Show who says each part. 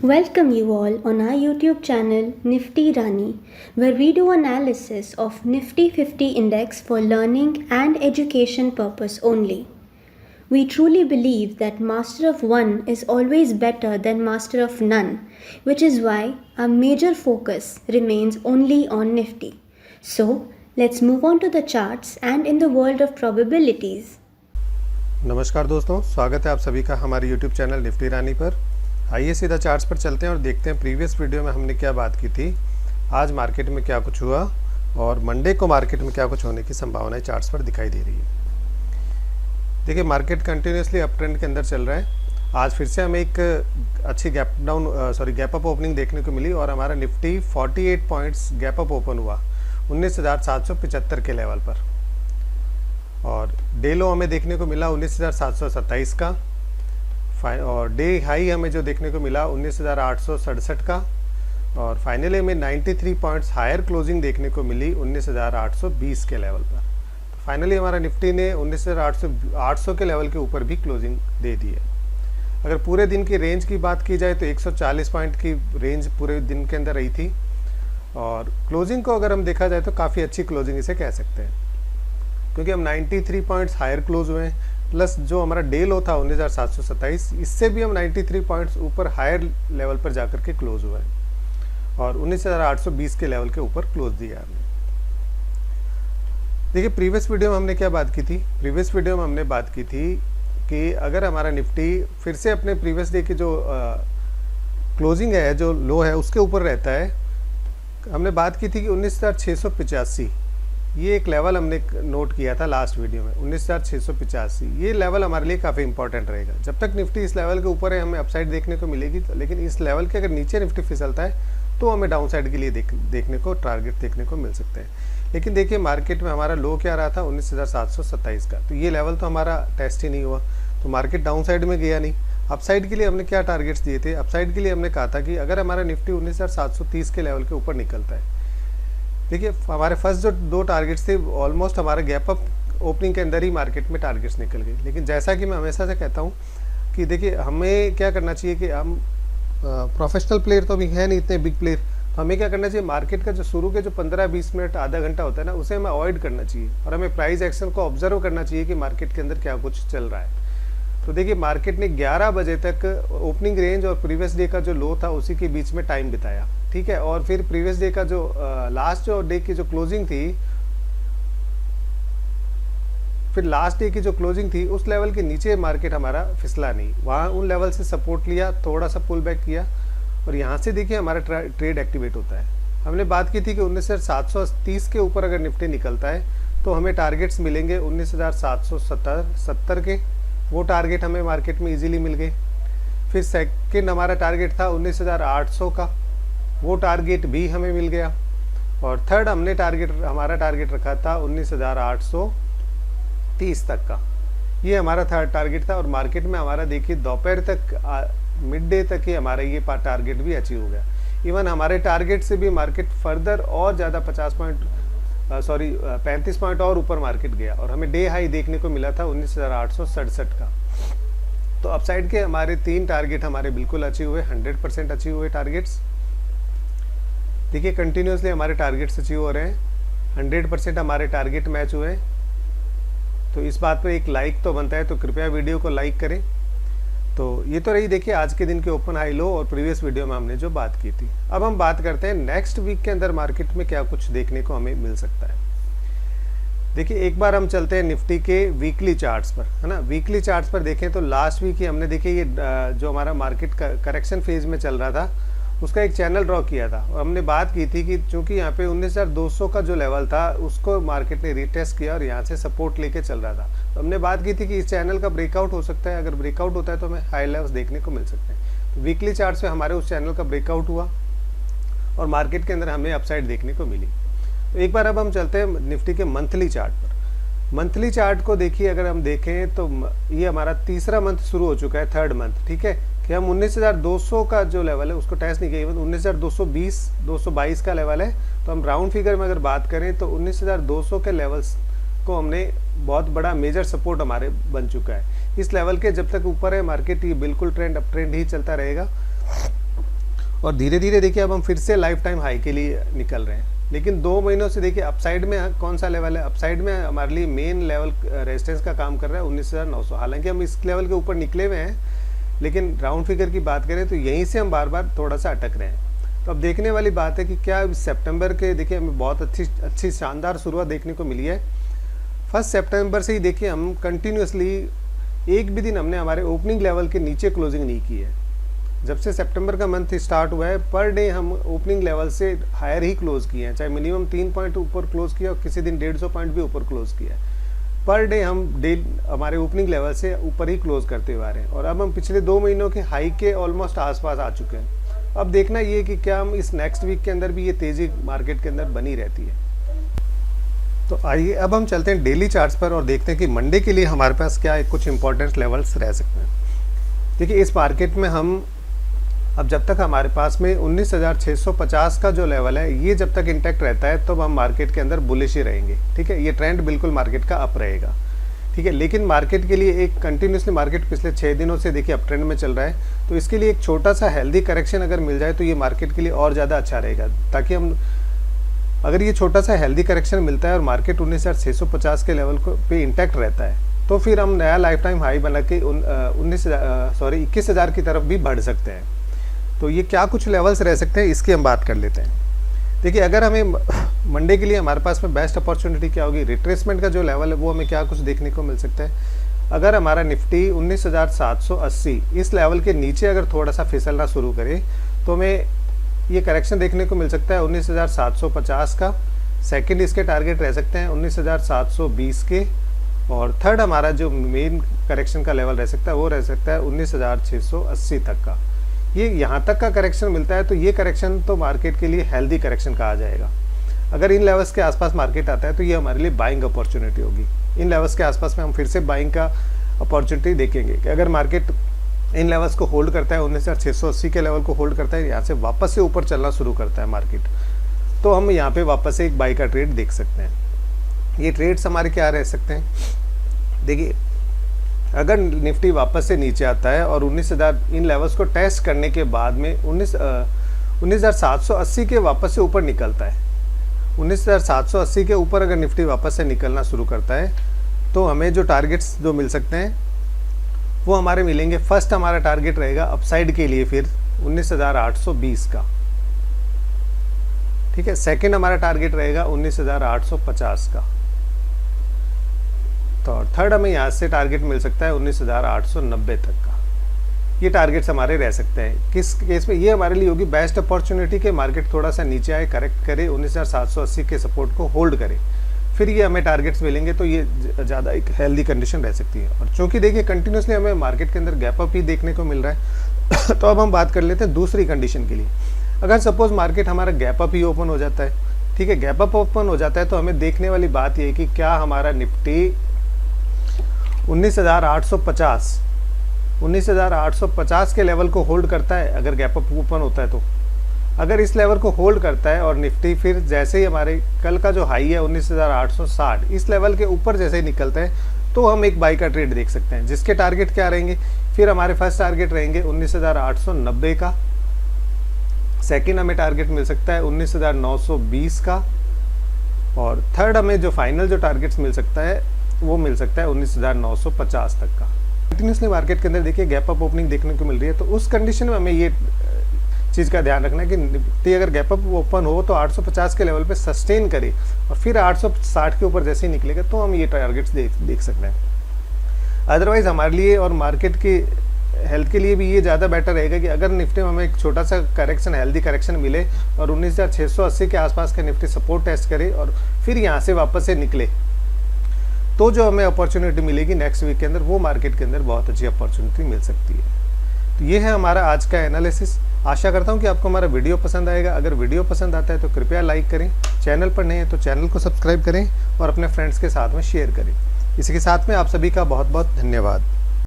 Speaker 1: Welcome you all on our YouTube channel Nifty Rani, where we do analysis of Nifty 50 index for learning and education purpose only. We truly believe that master of one is always better than master of none, which is why our major focus remains only on Nifty. So, let's move on to the charts and in the world of probabilities.
Speaker 2: नमस्कार दोस्तों, स्वागत है आप सभी का हमारे YouTube channel Nifty रानी पर। आइए सीधा चार्ट्स पर चलते हैं और देखते हैं प्रीवियस वीडियो में हमने क्या बात की थी, आज मार्केट में क्या कुछ हुआ और मंडे को मार्केट में क्या कुछ होने की संभावनाएं चार्ट्स पर दिखाई दे रही है। देखिए, मार्केट कंटिन्यूसली अप ट्रेंड के अंदर चल रहा है। आज फिर से हमें एक अच्छी गैप अप ओपनिंग देखने को मिली और हमारा Nifty 48 points gap up open हुआ 19,775 के लेवल पर, और डे लो हमें देखने को मिला 19,727 का, और डे हाई हमें जो देखने को मिला 19,867 का, और फाइनली हमें 93 पॉइंट्स हायर क्लोजिंग देखने को मिली 19,820 के लेवल पर। तो फाइनली हमारा निफ्टी ने 19,800 के लेवल के ऊपर भी क्लोजिंग दे दी है। अगर पूरे दिन की रेंज की बात की जाए तो 140 पॉइंट की रेंज पूरे दिन के अंदर रही थी, और क्लोजिंग को अगर हम देखा जाए तो काफ़ी अच्छी क्लोजिंग इसे कह सकते हैं, क्योंकि हम 93 पॉइंट्स हायर क्लोज हुए हैं, प्लस जो हमारा डे लो था 19,727, इससे भी हम 93 पॉइंट्स ऊपर हायर लेवल पर जाकर के क्लोज हुए हैं और 19,820 के लेवल के ऊपर क्लोज दिया हमने। देखिए, प्रीवियस वीडियो में हमने क्या बात की थी, प्रीवियस वीडियो में हमने बात की थी कि अगर हमारा निफ्टी फिर से अपने प्रीवियस डे की जो क्लोजिंग है, जो लो है, उसके ऊपर रहता है। हमने बात की थी कि 19,685 ये एक लेवल हमने नोट किया था लास्ट वीडियो में, 19,685 ये लेवल हमारे लिए काफ़ी इंपॉर्टेंट रहेगा। जब तक निफ्टी इस लेवल के ऊपर है हमें अपसाइड देखने को मिलेगी, लेकिन इस लेवल के अगर नीचे निफ्टी फिसलता है तो हमें डाउन साइड के लिए देखने को टारगेट देखने को मिल सकते हैं। लेकिन देखिए, मार्केट में हमारा लो क्या रहा था 19,727 का, तो ये लेवल तो हमारा टेस्ट ही नहीं हुआ, तो मार्केट डाउन साइड में गया नहीं। अपसाइड के लिए हमने क्या टारगेट्स दिए थे, अपसाइड के लिए हमने कहा था कि अगर हमारा निफ्टी 19,730 के लेवल के ऊपर निकलता है, देखिए हमारे फर्स्ट जो दो टारगेट्स थे ऑलमोस्ट हमारे गैप अप ओपनिंग के अंदर ही मार्केट में टारगेट्स निकल गए। लेकिन जैसा कि मैं हमेशा से कहता हूँ कि देखिए, हमें क्या करना चाहिए कि हम प्रोफेशनल प्लेयर तो अभी है नहीं इतने बिग प्लेयर, तो हमें क्या करना चाहिए, मार्केट का जो शुरू के जो 15-20 मिनट आधा घंटा होता है ना, उसे हमें अवॉइड करना चाहिए और हमें प्राइस एक्शन को ऑब्जर्व करना चाहिए कि मार्केट के अंदर क्या कुछ चल रहा है। तो देखिए, मार्केट ने 11 बजे तक ओपनिंग रेंज और प्रीवियस डे का जो लो था उसी के बीच में टाइम बिताया, ठीक है, और फिर प्रीवियस डे का जो लास्ट जो डे की जो क्लोजिंग थी, फिर लास्ट डे की जो क्लोजिंग थी उस लेवल के नीचे मार्केट हमारा फिसला नहीं, वहाँ उन लेवल से सपोर्ट लिया, थोड़ा सा पुल बैक किया, और यहाँ से देखिए हमारा ट्रेड एक्टिवेट होता है। हमने बात की थी कि 19,730 के ऊपर अगर निफ्टी निकलता है तो हमें टारगेट्स मिलेंगे 19,770 के, वो टारगेट हमें मार्केट में इजीली मिल गए। फिर सेकंड हमारा टारगेट था 19,800 का, वो टारगेट भी हमें मिल गया, और थर्ड हमारा टारगेट रखा था 19,830 तक का, ये हमारा थर्ड टारगेट था। और मार्केट में हमारा देखिए दोपहर तक मिड डे तक ही हमारा ये टारगेट भी अचीव हो गया। इवन हमारे टारगेट से भी मार्केट फर्दर और ज़्यादा 35 पॉइंट और ऊपर मार्केट गया, और हमें डे हाई देखने को मिला था 19,867 का। तो अपसाइड के हमारे 3 टारगेट हमारे बिल्कुल अचीव हुए, 100% अचीव हुए टारगेट्स। देखिए, कंटिन्यूसली हमारे टारगेट्स अचीव हो रहे हैं, 100% हमारे टारगेट मैच हुए हैं। तो इस बात पे एक लाइक तो बनता है, तो कृपया वीडियो को लाइक करें। तो ये तो रही देखिए आज के दिन के ओपन हाई लो और प्रीवियस वीडियो में हमने जो बात की थी। अब हम बात करते हैं नेक्स्ट वीक के अंदर मार्केट में क्या कुछ देखने को हमें मिल सकता है। देखिए, एक बार हम चलते हैं निफ्टी के वीकली चार्ट्स पर, है ना। वीकली चार्ट्स पर देखें तो लास्ट वीक ही हमने देखिए ये जो हमारा मार्केट करेक्शन फेज में चल रहा था उसका एक चैनल ड्रॉ किया था, और हमने बात की थी कि चूंकि यहाँ पे 19,200 का जो लेवल था उसको मार्केट ने रीटेस्ट किया और यहाँ से सपोर्ट लेके चल रहा था। तो हमने बात की थी कि इस चैनल का ब्रेकआउट हो सकता है, अगर ब्रेकआउट होता है तो हमें हाई लेवल्स देखने को मिल सकते हैं। तो वीकली चार्ट्स पे हमारे उस चैनल का ब्रेकआउट हुआ और मार्केट के अंदर हमें अपसाइड देखने को मिली। तो एक बार अब हम चलते हैं निफ्टी के मंथली चार्ट पर। मंथली चार्ट को देखिए, अगर हम देखें तो ये हमारा तीसरा मंथ शुरू हो चुका है, थर्ड मंथ, ठीक है, कि हम 19,200 का जो लेवल है उसको टेस्ट नहीं किया, इवन 19,220 222 का लेवल है। तो हम राउंड फिगर में अगर बात करें तो 19,200 के लेवल्स को हमने बहुत बड़ा मेजर सपोर्ट हमारे बन चुका है। इस लेवल के जब तक ऊपर है मार्केट, ये बिल्कुल अप ट्रेंड ही चलता रहेगा। और धीरे धीरे देखिए अब हम फिर से लाइफ टाइम हाई के लिए निकल रहे हैं। लेकिन 2 महीनों से देखिए अपसाइड में कौन सा लेवल है, अपसाइड में हमारे लिए मेन लेवल रेजिस्टेंस का काम कर रहा है 19,900। हालांकि हम इस लेवल के ऊपर निकले हुए हैं, लेकिन राउंड फिगर की बात करें तो यहीं से हम बार बार थोड़ा सा अटक रहे हैं। तो अब देखने वाली बात है कि क्या सितंबर के देखिए हमें बहुत अच्छी शानदार शुरुआत देखने को मिली है। 1 सितंबर से ही देखिए हम कंटिन्यूसली एक भी दिन हमने हमारे ओपनिंग लेवल के नीचे क्लोजिंग नहीं की है। जब से सितंबर का मंथ स्टार्ट हुआ है पर डे हम ओपनिंग लेवल से हायर ही क्लोज किए हैं, चाहे मिनिमम 3 पॉइंट ऊपर क्लोज किया और किसी दिन 150 पॉइंट भी ऊपर क्लोज किया है। पर डे हम हमारे ओपनिंग लेवल से ऊपर ही क्लोज करते हुए आ रहे हैं और अब हम पिछले 2 महीनों के हाई के ऑलमोस्ट आसपास आ चुके हैं। अब देखना ये कि क्या हम इस नेक्स्ट वीक के अंदर भी ये तेज़ी मार्केट के अंदर बनी रहती है। तो आइए अब हम चलते हैं डेली चार्ट्स पर और देखते हैं कि मंडे के लिए हमारे पास क्या कुछ इंपॉर्टेंट लेवल्स रह सकते हैं। देखिए इस मार्केट में हम अब जब तक हमारे पास में 19,650 का जो लेवल है ये जब तक इंटैक्ट रहता है तो हम मार्केट के अंदर बुलिश ही रहेंगे। ठीक है, ये ट्रेंड बिल्कुल मार्केट का अप रहेगा। ठीक है, लेकिन मार्केट के लिए एक कंटिन्यूसली मार्केट पिछले 6 दिनों से देखिए अप ट्रेंड में चल रहा है, तो इसके लिए एक छोटा सा हेल्दी करेक्शन अगर मिल जाए तो ये मार्केट के लिए और ज़्यादा अच्छा रहेगा। ताकि हम अगर ये छोटा सा हेल्दी करेक्शन मिलता है और मार्केट 19,650 के लेवल को पे इंटैक्ट रहता है तो फिर हम नया लाइफ टाइम हाई बना के 21,000 की तरफ भी बढ़ सकते हैं। तो ये क्या कुछ लेवल्स रह सकते हैं इसकी हम बात कर लेते हैं। देखिए अगर हमें मंडे के लिए हमारे पास में बेस्ट अपॉर्चुनिटी क्या होगी, रिट्रेसमेंट का जो लेवल है वो हमें क्या कुछ देखने को मिल सकता है। अगर हमारा निफ्टी 19,780 इस लेवल के नीचे अगर थोड़ा सा फिसलना शुरू करे तो हमें ये करेक्शन देखने को मिल सकता है 19,750 का। सेकंड इसके टारगेट रह सकते हैं 19,720 के और थर्ड हमारा जो मेन करेक्शन का लेवल रह सकता है वो रह सकता है 19,680 तक का। ये यहाँ तक का करेक्शन मिलता है तो ये करेक्शन तो मार्केट के लिए हेल्दी करेक्शन कहा जाएगा। अगर इन लेवल्स के आसपास मार्केट आता है तो ये हमारे लिए बाइंग अपॉर्चुनिटी होगी। इन लेवल्स के आसपास में हम फिर से बाइंग का अपॉर्चुनिटी देखेंगे कि अगर मार्केट इन लेवल्स को होल्ड करता है 19,680 के लेवल को होल्ड करता है, यहाँ से वापस से ऊपर चलना शुरू करता है मार्केट, तो हम यहाँ पे वापस से एक बाई का ट्रेड देख सकते हैं। ये ट्रेड्स हमारे क्या रह सकते हैं, देखिए अगर निफ्टी वापस से नीचे आता है और 19,000 इन लेवल्स को टेस्ट करने के बाद में 19,780 के वापस से ऊपर निकलता है, 19,780 के ऊपर अगर निफ्टी वापस से निकलना शुरू करता है तो हमें जो टारगेट्स जो मिल सकते हैं वो हमारे मिलेंगे। फर्स्ट हमारा टारगेट रहेगा अपसाइड के लिए फिर 19,820 का। ठीक है, सेकंड हमारा टारगेट रहेगा 19,850 का। तो थर्ड हमें यहाँ से टारगेट मिल सकता है 19,890 तक का। ये टारगेट्स हमारे रह सकते हैं। किस केस में ये हमारे लिए होगी बेस्ट अपॉर्चुनिटी के मार्केट थोड़ा सा नीचे आए, करेक्ट करे, 19,780 के सपोर्ट को होल्ड करे, फिर ये हमें टारगेट्स मिलेंगे तो ये ज़्यादा एक हेल्दी कंडीशन रह सकती है। और चूँकि देखिए कंटिन्यूसली हमें मार्केट के अंदर गैप अप ही देखने को मिल रहा है तो अब हम बात कर लेते हैं दूसरी कंडीशन के लिए। अगर सपोज मार्केट हमारा गैप अप ही ओपन हो जाता है, ठीक है, गैप अप ओपन हो जाता है तो हमें देखने वाली बात ये है कि क्या हमारा निफ्टी 19,850 के लेवल को होल्ड करता है अगर गैप अप ओपन होता है तो। अगर इस लेवल को होल्ड करता है और निफ्टी फिर जैसे ही हमारे कल का जो हाई है 19,860 इस लेवल के ऊपर जैसे ही निकलता है तो हम एक बाई का ट्रेड देख सकते हैं, जिसके टारगेट क्या रहेंगे, फिर हमारे फर्स्ट टारगेट रहेंगे 19,890 का, सेकंड हमें टारगेट मिल सकता है 19,920 का और थर्ड हमें जो फाइनल जो टारगेट्स मिल सकता है वो मिल सकता है 19,950 तक का। कंटिन्यूसली मार्केट के अंदर देखिए गैप अप ओपनिंग देखने को मिल रही है, तो उस कंडीशन में हमें ये चीज़ का ध्यान रखना है कि निफ्टी अगर गैप अप ओपन हो तो 850 के लेवल पे सस्टेन करे और फिर 860 के ऊपर जैसे ही निकलेगा तो हम ये टारगेट्स देख सकते हैं। अदरवाइज हमारे लिए और मार्केट की हेल्थ के लिए भी ये ज़्यादा बेटर रहेगा कि अगर निफ्टी में हमें एक छोटा सा करेक्शन, हेल्दी करेक्शन मिले और 19,680 के आसपास का निफ्टी सपोर्ट टेस्ट करे और फिर यहाँ से वापस से निकले तो जो हमें अपॉर्चुनिटी मिलेगी नेक्स्ट वीक के अंदर वो मार्केट के अंदर बहुत अच्छी अपॉर्चुनिटी मिल सकती है। तो ये है हमारा आज का एनालिसिस। आशा करता हूँ कि आपको हमारा वीडियो पसंद आएगा। अगर वीडियो पसंद आता है तो कृपया लाइक करें, चैनल पर नए हैं तो चैनल को सब्सक्राइब करें और अपने फ्रेंड्स के साथ में शेयर करें। इसी के साथ में आप सभी का बहुत बहुत धन्यवाद।